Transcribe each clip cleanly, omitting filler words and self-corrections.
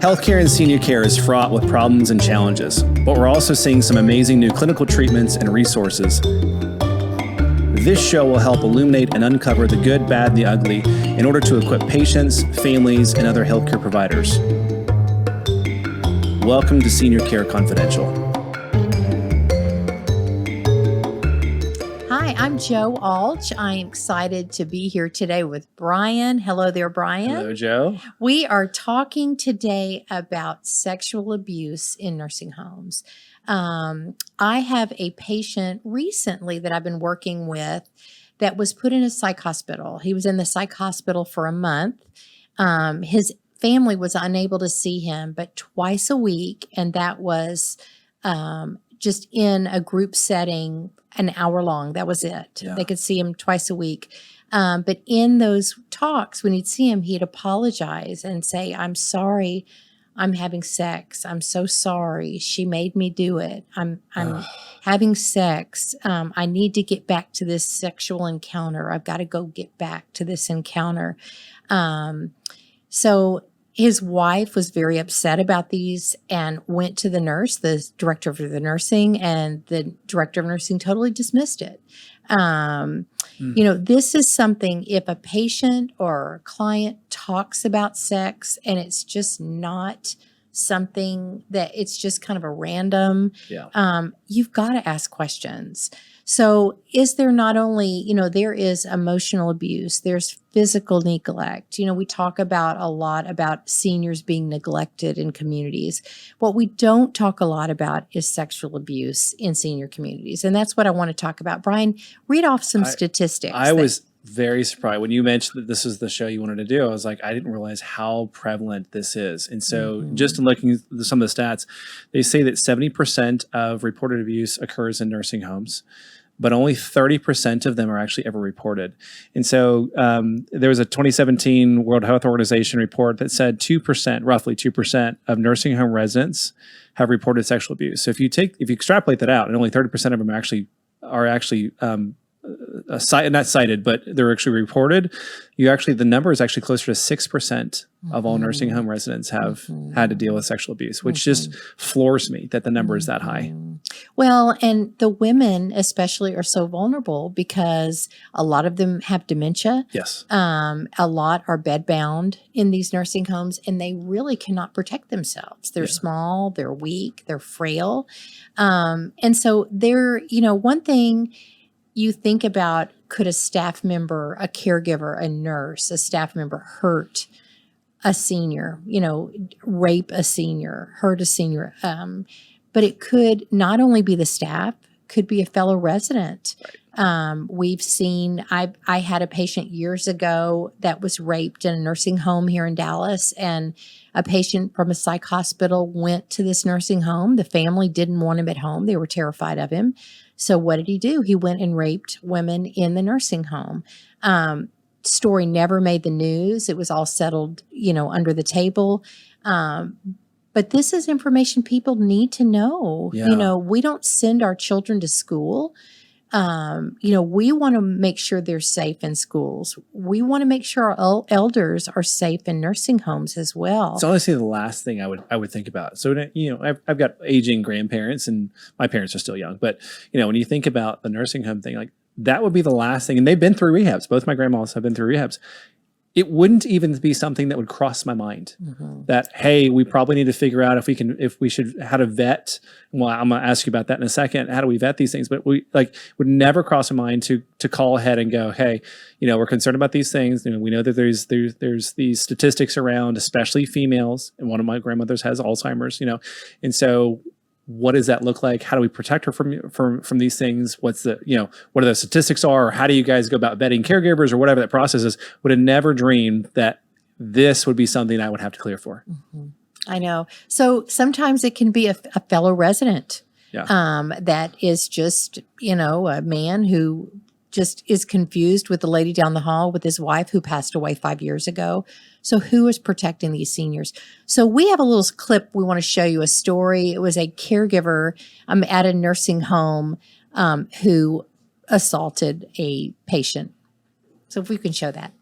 Healthcare in senior care is fraught with problems and challenges, but we're also seeing some amazing new clinical treatments and resources. This show will help illuminate and uncover the good, bad, the ugly in order to equip patients, families, and other healthcare providers. Welcome to Senior Care Confidential. Hi, I'm Jo Alch. I am excited to be here today with Brian. Hello there, Brian. Hello, Jo. We are talking today about sexual abuse in nursing homes. I have a patient recently that I've been working with that was put in a psych hospital. He was in the psych hospital for a month. His family was unable to see him, but twice a week, and that was just in a group setting, an hour long. That was it. Yeah. They could see him twice a week. But in those talks, when he'd see him, he'd apologize and say, "I'm sorry, I'm having sex. I'm so sorry. She made me do it. I'm having sex. I need to get back to this sexual encounter. I've got to go get back to this encounter." So his wife was very upset about these and went to the nurse, the director of the nursing, and the director of nursing totally dismissed it. You know, this is something, if a patient or a client talks about sex and it's just not something that it's just kind of a random, you've got to ask questions. So is there not only, you know, there is emotional abuse, there's physical neglect. You know, we talk about a lot about seniors being neglected in communities. What we don't talk a lot about is sexual abuse in senior communities. And that's what I want to talk about. Brian, read off some statistics. I was very surprised when you mentioned that this is the show you wanted to do. I was like, I didn't realize how prevalent this is. And so just in looking at some of the stats, they say that 70% of reported abuse occurs in nursing homes, but only 30% of them are actually ever reported. And so there was a 2017 World Health Organization report that said 2%, roughly 2% of nursing home residents have reported sexual abuse. So if you extrapolate that out, and only 30% of them are actually not cited, but they're actually reported, the number is actually closer to 6% of all nursing home residents have had to deal with sexual abuse, which just floors me that the number is that high. Well, and the women especially are so vulnerable because a lot of them have dementia. Yes. A lot are bedbound in these nursing homes, and they really cannot protect themselves. They're small, they're weak, they're frail. And so one thing you think about, could a staff member, a caregiver, a nurse, a staff member hurt a senior, rape a senior, hurt a senior. But it could not only be the staff, could be a fellow resident. Right. We've seen, I had a patient years ago that was raped in a nursing home here in Dallas, and a patient from a psych hospital went to this nursing home. The family didn't want him at home. They were terrified of him. So what did he do? He went and raped women in the nursing home. Story never made the news. It was all settled, under the table. But this is information people need to know. Yeah. We don't send our children to school. We want to make sure they're safe in schools. We want to make sure our elders are safe in nursing homes as well. It's honestly the last thing I would think about. So, I've got aging grandparents, and my parents are still young. But, when you think about the nursing home thing, like that would be the last thing. And they've been through rehabs. Both my grandmas have been through rehabs. It wouldn't even be something that would cross my mind that, hey, we probably need to figure out how to vet. Well, I'm going to ask you about that in a second. How do we vet these things? But would never cross my mind to call ahead and go, hey, we're concerned about these things. We know that there's these statistics around, especially females. And one of my grandmothers has Alzheimer's, and so what does that look like? How do we protect her from these things? What are the statistics are? Or how do you guys go about vetting caregivers or whatever that process is? Would have never dreamed that this would be something I would have to clear for. I know. So sometimes it can be a fellow resident that is just, a man who just is confused with the lady down the hall with his wife who passed away 5 years ago. So who is protecting these seniors? So we have a little clip. We want to show you a story. It was a caregiver at a nursing home who assaulted a patient. So if we can show that.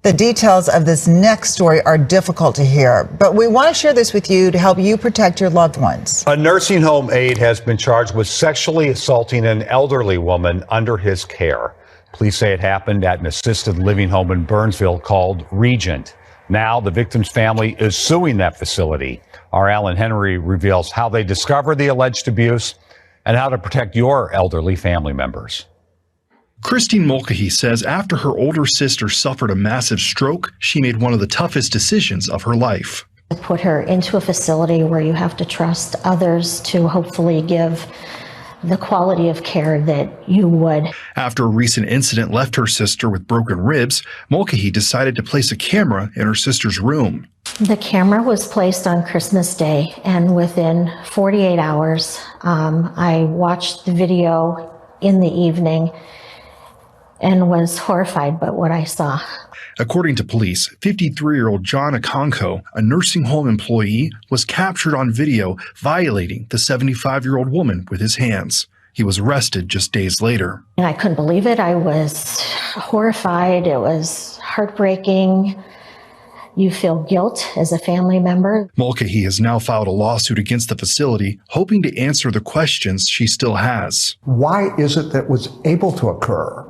The details of this next story are difficult to hear, but we want to share this with you to help you protect your loved ones. A nursing home aide has been charged with sexually assaulting an elderly woman under his care. Police say it happened at an assisted living home in Burnsville called Regent. Now the victim's family is suing that facility. Our Alan Henry reveals how they discovered the alleged abuse and how to protect your elderly family members. Christine Mulcahy says after her older sister suffered a massive stroke, she made one of the toughest decisions of her life. Put her into a facility where you have to trust others to hopefully give the quality of care that you would. After a recent incident left her sister with broken ribs, Mulcahy decided to place a camera in her sister's room. The camera was placed on Christmas Day, and within 48 hours, I watched the video in the evening and was horrified by what I saw. According to police, 53-year-old John Akonko, a nursing home employee, was captured on video violating the 75-year-old woman with his hands. He was arrested just days later. And I couldn't believe it. I was horrified. It was heartbreaking. You feel guilt as a family member. Mulcahy has now filed a lawsuit against the facility, hoping to answer the questions she still has. Why is it that was able to occur?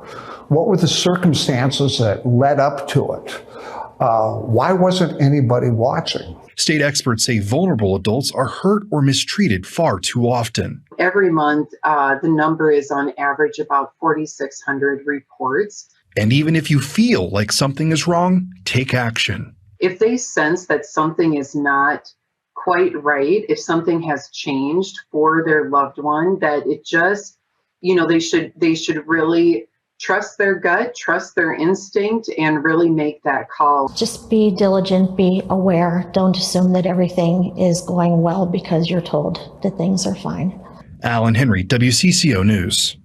What were the circumstances that led up to it? Why wasn't anybody watching? State experts say vulnerable adults are hurt or mistreated far too often. Every month, the number is on average about 4,600 reports. And even if you feel like something is wrong, take action. If they sense that something is not quite right, if something has changed for their loved one, that it just, they should really trust their gut, trust their instinct, and really make that call. Just be diligent, be aware. Don't assume that everything is going well because you're told that things are fine. Alan Henry, WCCO News.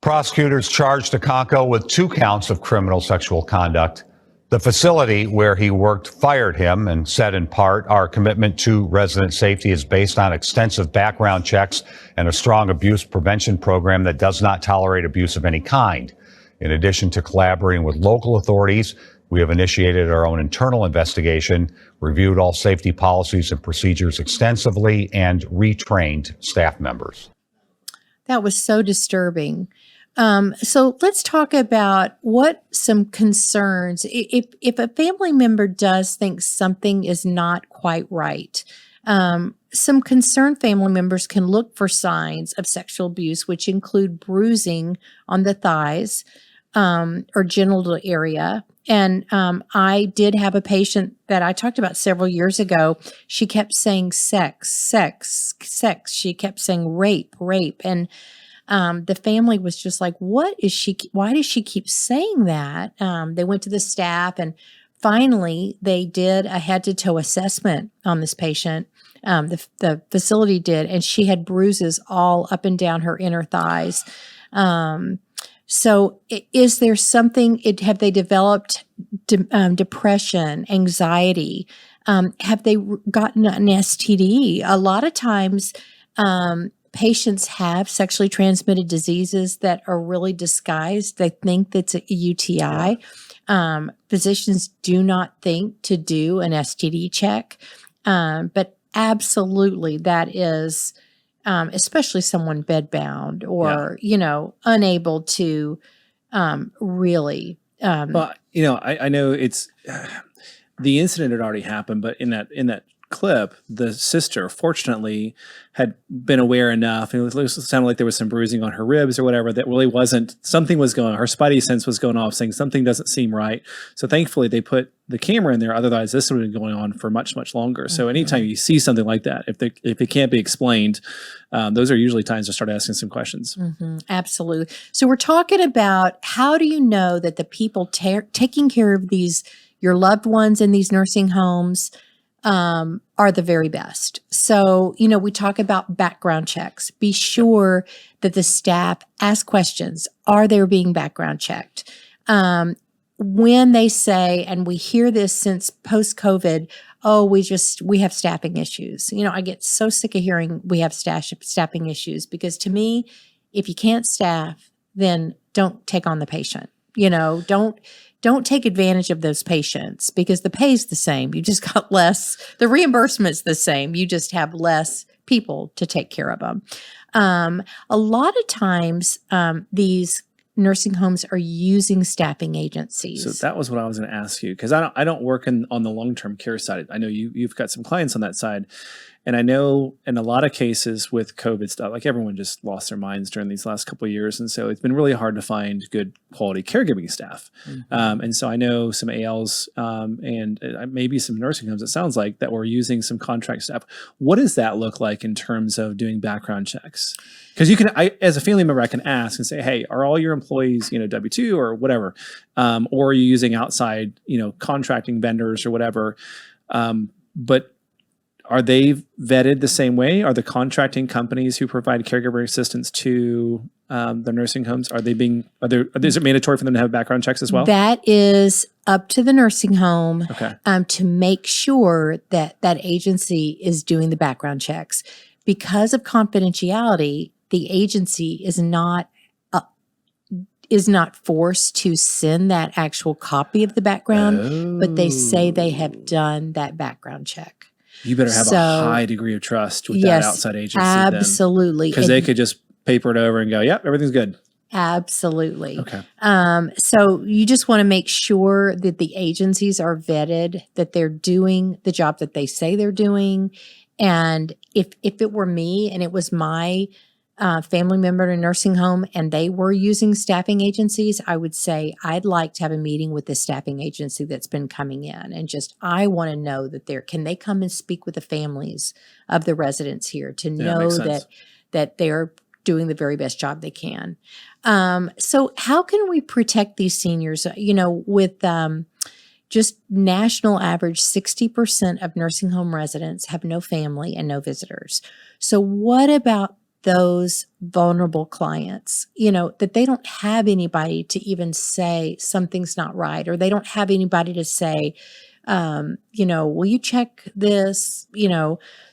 Prosecutors charged Akonko with 2 counts of criminal sexual conduct. The facility where he worked fired him and said in part, our commitment to resident safety is based on extensive background checks and a strong abuse prevention program that does not tolerate abuse of any kind. In addition to collaborating with local authorities, we have initiated our own internal investigation, reviewed all safety policies and procedures extensively, and retrained staff members. That was so disturbing. So let's talk about what some concerns, if a family member does think something is not quite right, some concerned family members can look for signs of sexual abuse, which include bruising on the thighs or genital area. And I did have a patient that I talked about several years ago. She kept saying sex, sex, sex. She kept saying rape, rape. And the family was just like, why does she keep saying that? They went to the staff, and finally they did a head-to-toe assessment on this patient. The facility did, and she had bruises all up and down her inner thighs. So is there something, have they developed depression, anxiety? Have they gotten an STD? A lot of times, patients have sexually transmitted diseases that are really disguised. They think that's a UTI. Physicians do not think to do an STD check, but absolutely that is, especially someone bedbound or, unable to really. Well, I know it's the incident had already happened, but in that clip, the sister fortunately had been aware enough, and it sounded like there was some bruising on her ribs or whatever, that really wasn't, something was going on. Her spidey sense was going off saying something doesn't seem right. So thankfully they put the camera in there. Otherwise this would have been going on for much, much longer. So anytime you see something like that, if it can't be explained, those are usually times to start asking some questions. Absolutely. So we're talking about, how do you know that the people taking care of your loved ones in these nursing homes are the very best. So, we talk about background checks. Be sure that the staff ask questions. Are they being background checked? When they say, and we hear this since post-COVID, we have staffing issues. I get so sick of hearing we have staffing issues, because to me, if you can't staff, then don't take on the patient. You know, don't take advantage of those patients because the pay's the same. You just got less. The reimbursement's the same. You just have less people to take care of them. A lot of times, these nursing homes are using staffing agencies. So that was what I was going to ask you, because I don't work on the long-term care side. I know you've got some clients on that side. And I know in a lot of cases with COVID stuff, like everyone just lost their minds during these last couple of years. And so it's been really hard to find good quality caregiving staff. And so I know some ALs and maybe some nursing homes, it sounds like, that were using some contract staff. What does that look like in terms of doing background checks? Because as a family member, I can ask and say, hey, are all your employees, W-2 or whatever? Or are you using outside, contracting vendors or whatever? But are they vetted the same way? Are the contracting companies who provide caregiver assistance to the nursing homes, is it mandatory for them to have background checks as well? That is up to the nursing home Okay. to make sure that that agency is doing the background checks. Because of confidentiality, the agency is not forced to send that actual copy of the background, but they say they have done that background check. You better have So- a high degree of trust with Yes, that outside agency. absolutely. Because they could just paper it over and go, yep, everything's good. Absolutely. Okay. So you just want to make sure that the agencies are vetted, that they're doing the job that they say they're doing. And if it were me and it was my family member in a nursing home and they were using staffing agencies, I would say I'd like to have a meeting with the staffing agency that's been coming in and I want to know that can they come and speak with the families of the residents here to know makes sense. that they're doing the very best job they can. So how can we protect these seniors? With just national average, 60% of nursing home residents have no family and no visitors. So what about those vulnerable clients, that they don't have anybody to even say something's not right, or they don't have anybody to say, will you check this?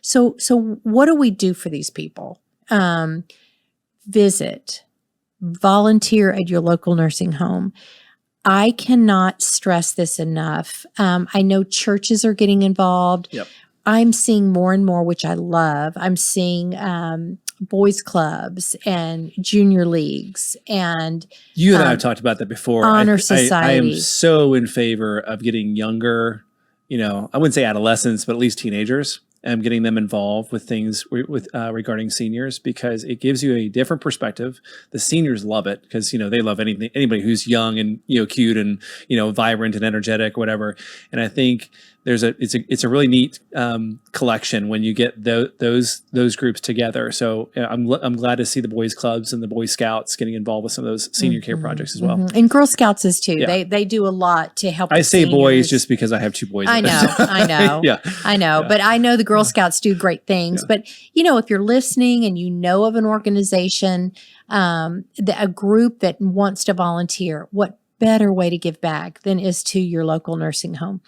So what do we do for these people? Visit, volunteer at your local nursing home. I cannot stress this enough. I know churches are getting involved. Yep. I'm seeing more and more, which I love. I'm seeing boys clubs and junior leagues and You and I have talked about that before. honor I am society. so in favor of getting younger, I wouldn't say adolescents, but at least teenagers, and getting them involved with things regarding seniors, because it gives you a different perspective. The seniors love it because, they love anybody who's young and, cute and, vibrant and energetic, whatever. And I think it's a really neat collection when you get those groups together. So I'm glad to see the boys clubs and the Boy Scouts getting involved with some of those senior care projects as well. Mhm. And Girl Scouts is too. Yeah. They do a lot to help. I the say boys seniors. just because I have two boys. I know, I know. Yeah. I know, Yeah. but I know the Girl Scouts do great things. Yeah. But, if you're listening and you know of an organization, a group that wants to volunteer, what better way to give back than is to your local nursing home?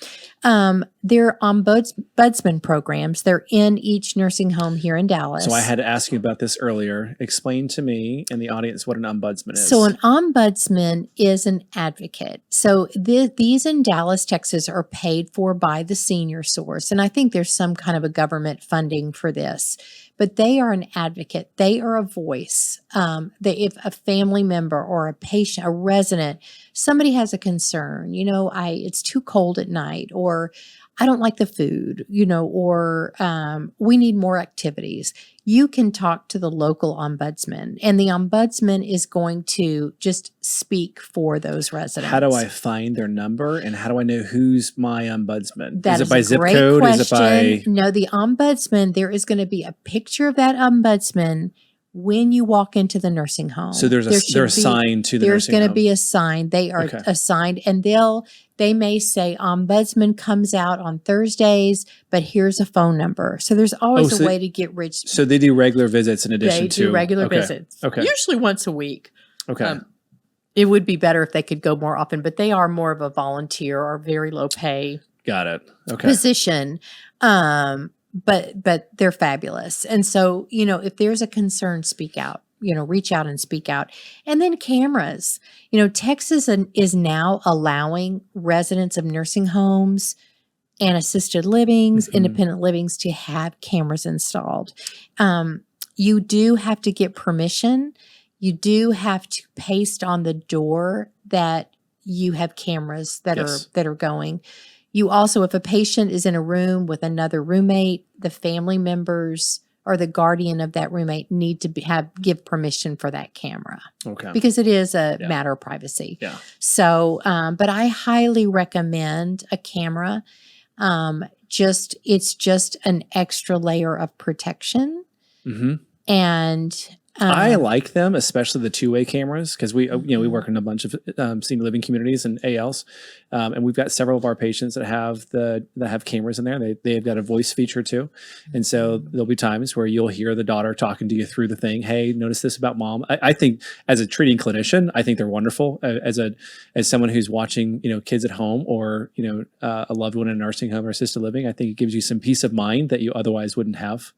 There are ombudsman programs. They're in each nursing home here in Dallas. So I had to ask you about this earlier. Explain to me and the audience what an ombudsman is. So an ombudsman is an advocate. So these in Dallas, Texas are paid for by the Senior Source. And I think there's some kind of a government funding for this. But they are an advocate. They are a voice. If a family member or a patient, a resident, somebody has a concern, it's too cold at night, or I don't like the food, or we need more activities. You can talk to the local ombudsman, and the ombudsman is going to just speak for those residents. how do I find their number, and how do I know who's my ombudsman? That is it by a zip great code? question. Is it by No, the ombudsman, there is going to be a picture of that ombudsman when you walk into the nursing home. so they're assigned to the There's nursing going to home. be a sign. They are Okay. assigned, and they may say ombudsman comes out on Thursdays, but here's a phone number. So there's always so a way to get rich. So they do regular visits in addition They to do regular okay. visits, Okay. usually once a week. Okay. It would be better if they could go more often, but they are more of a volunteer or very low pay Got it. Okay. position. But they're fabulous. And so, if there's a concern, speak out. reach out and speak out. And then cameras. Texas is now allowing residents of nursing homes and assisted livings, independent livings to have cameras installed. You do have to get permission. You do have to paste on the door that you have cameras that are going. You also, if a patient is in a room with another roommate, the family members or the guardian of that roommate need to give permission for that camera. Okay. Because it is a matter of privacy. Yeah. So, but I highly recommend a camera. It's just an extra layer of protection. Mm-hmm. And I like them, especially the two-way cameras, because we work in a bunch of senior living communities and ALs, and we've got several of our patients that have cameras in there. They've got a voice feature too, and so there'll be times where you'll hear the daughter talking to you through the thing. Hey, notice this about mom. I think as a treating clinician, I think they're wonderful. As someone who's watching kids at home or a loved one in a nursing home or assisted living, I think it gives you some peace of mind that you otherwise wouldn't have.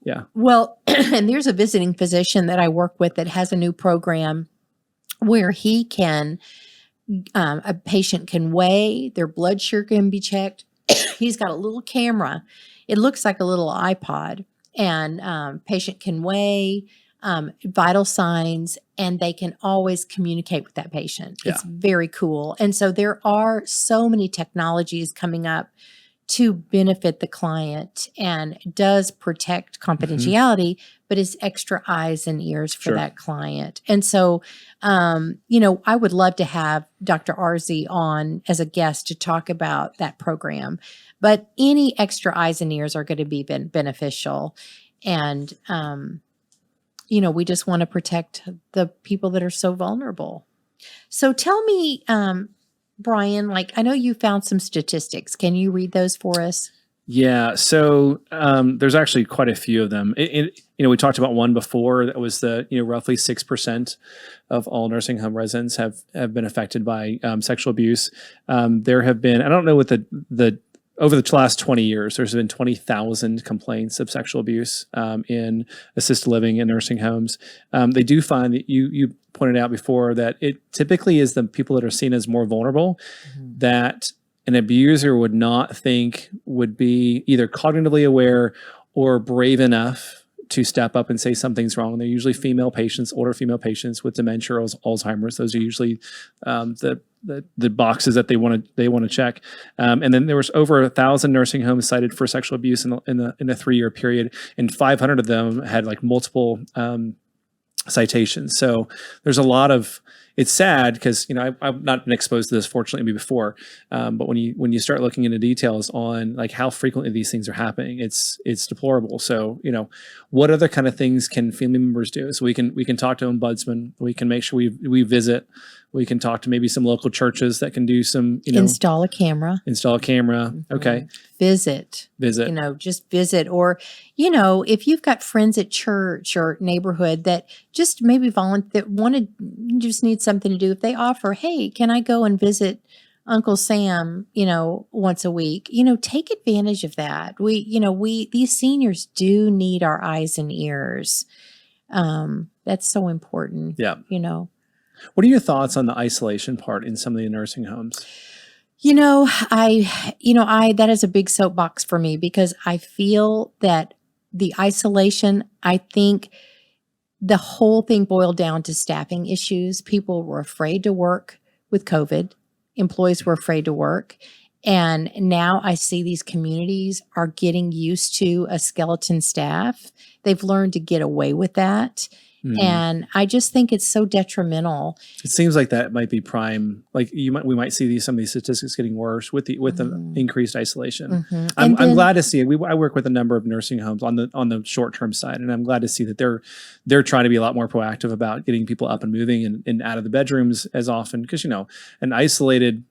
Yeah. Well, and there's a visiting physician that I work with that has a new program where he can, a patient can weigh, their blood sugar can be checked. He's got a little camera. It looks like a little iPod, and patient can weigh vital signs, and they can always communicate with that patient. Yeah. It's very cool. And so there are so many technologies coming up to benefit the client and does protect confidentiality, but is extra eyes and ears for that client. And so, I would love to have Dr. Arze on as a guest to talk about that program, but any extra eyes and ears are going to be beneficial. And, we just want to protect the people that are so vulnerable. So tell me, Brian, I know you found some statistics. Can you read those for us? Yeah. So there's actually quite a few of them. We talked about one before that was the roughly 6% of all nursing home residents have been affected by sexual abuse. There have been, I don't know what the over the last 20 years, there's been 20,000 complaints of sexual abuse in assisted living and nursing homes. They do find that you pointed out before that it typically is the people that are seen as more vulnerable that an abuser would not think would be either cognitively aware or brave enough to step up and say something's wrong. They're usually female patients, older female patients with dementia or Alzheimer's. Those are usually the boxes that they want to check. And then there was over 1,000 nursing homes cited for sexual abuse in the 3-year period, and 500 of them had multiple citations. So there's a lot of. It's sad because I've not been exposed to this fortunately before, but when you start looking into details on how frequently these things are happening, it's deplorable. So what other kind of things can family members do? So we can talk to ombudsman. We can make sure we visit. We can talk to maybe some local churches that can do some install a camera. Okay. Visit. Just visit. Or, if you've got friends at church or neighborhood that just maybe just need something to do, if they offer, hey, can I go and visit Uncle Sam, once a week, take advantage of that. These seniors do need our eyes and ears. That's so important. Yeah. What are your thoughts on the isolation part in some of the nursing homes? That is a big soapbox for me because I feel that the isolation, I think the whole thing boiled down to staffing issues. People were afraid to work with COVID. Employees were afraid to work. And now I see these communities are getting used to a skeleton staff. They've learned to get away with that. And I just think it's so detrimental. It seems like that might be prime. We might see some of these statistics getting worse with the increased isolation. I'm glad to see it. I work with a number of nursing homes on the short term side, and I'm glad to see that they're trying to be a lot more proactive about getting people up and moving and out of the bedrooms as often because an isolated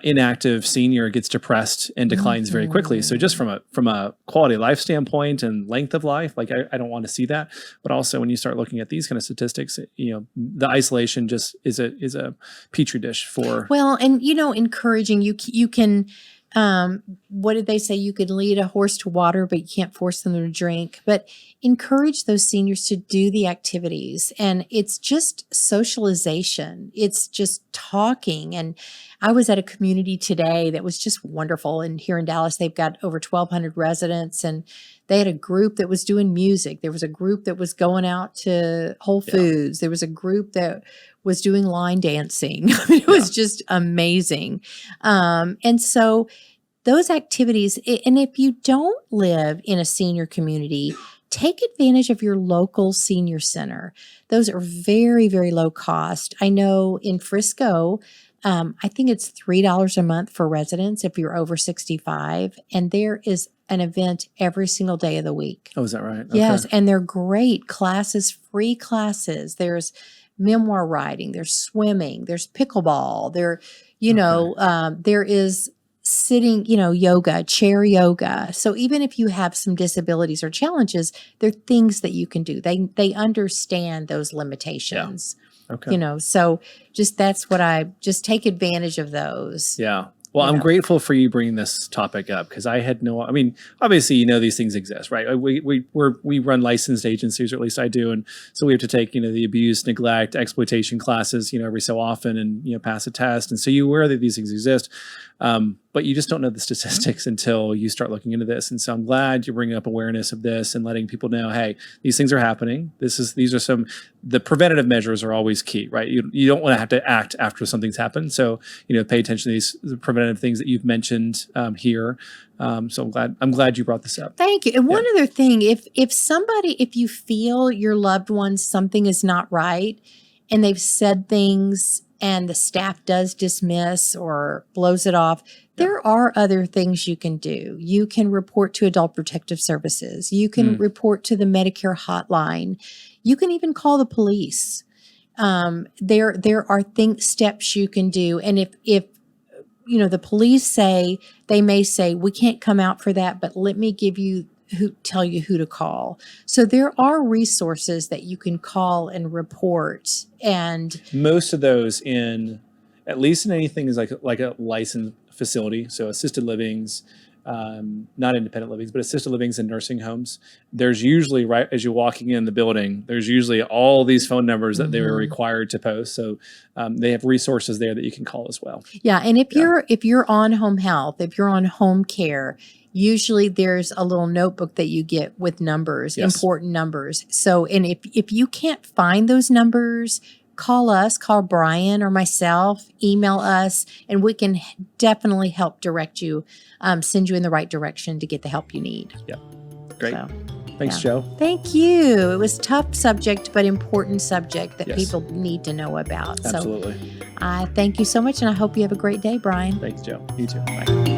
inactive senior gets depressed and declines very quickly. So just from a quality of life standpoint and length of life, I don't want to see that. But also when you start looking at these kind of statistics, the isolation just is a petri dish for. Well, and encouraging you can. what did they say? You could lead a horse to water, but you can't force them to drink. But encourage those seniors to do the activities. And it's just socialization. It's just talking. And I was at a community today that was just wonderful. And here in Dallas, they've got over 1,200 residents, and they had a group that was doing music. There was a group that was going out to Whole Foods. There was a group that was doing line dancing. I mean, it was just amazing. And so those activities, and if you don't live in a senior community, take advantage of your local senior center. Those are very, very low cost. I know in Frisco, I think it's $3 a month for residents if you're over 65. And there is an event every single day of the week. Oh, is that right? Okay. Yes. And they're great classes, free classes. There's memoir writing, there's swimming, there's pickleball, there is sitting, yoga, chair yoga. So even if you have some disabilities or challenges, there are things that you can do. They understand those limitations. Okay. So that's what just take advantage of those. Yeah. Well, I'm grateful for you bringing this topic up, because I had obviously, these things exist, right? We run licensed agencies, or at least I do. And so we have to take, the abuse, neglect, exploitation classes, every so often, and, pass a test. And so you're aware that these things exist. But you just don't know the statistics until you start looking into this. And so I'm glad you're bringing up awareness of this and letting people know, hey, these things are happening. The preventative measures are always key, right? You don't want to have to act after something's happened. So, pay attention to these preventative things that you've mentioned here. So I'm glad you brought this up. Thank you. And one other thing, if you feel your loved one, something is not right, and they've said things and the staff does dismiss or blows it off, there are other things you can do. You can report to Adult Protective Services. You can report to the Medicare hotline. You can even call the police. There are steps you can do. And if the police may say, we can't come out for that, but let me tell you who to call. So there are resources that you can call and report. And most of those at least in anything is like a licensed facility. So assisted livings, not independent livings, but assisted livings and nursing homes. There's usually, right as you're walking in the building, there's usually all these phone numbers that they were required to post. So they have resources there that you can call as well. Yeah. And if you're on home health, if you're on home care, usually there's a little notebook that you get with numbers, important numbers. So, and if you can't find those numbers, call us, call Brian or myself, email us, and we can definitely help direct you, send you in the right direction to get the help you need. Yeah. Great. So, Thanks, Joe. Thank you. It was a tough subject, but important subject that people need to know about. Absolutely. So thank you so much, and I hope you have a great day, Brian. Thanks, Joe. You too. Bye.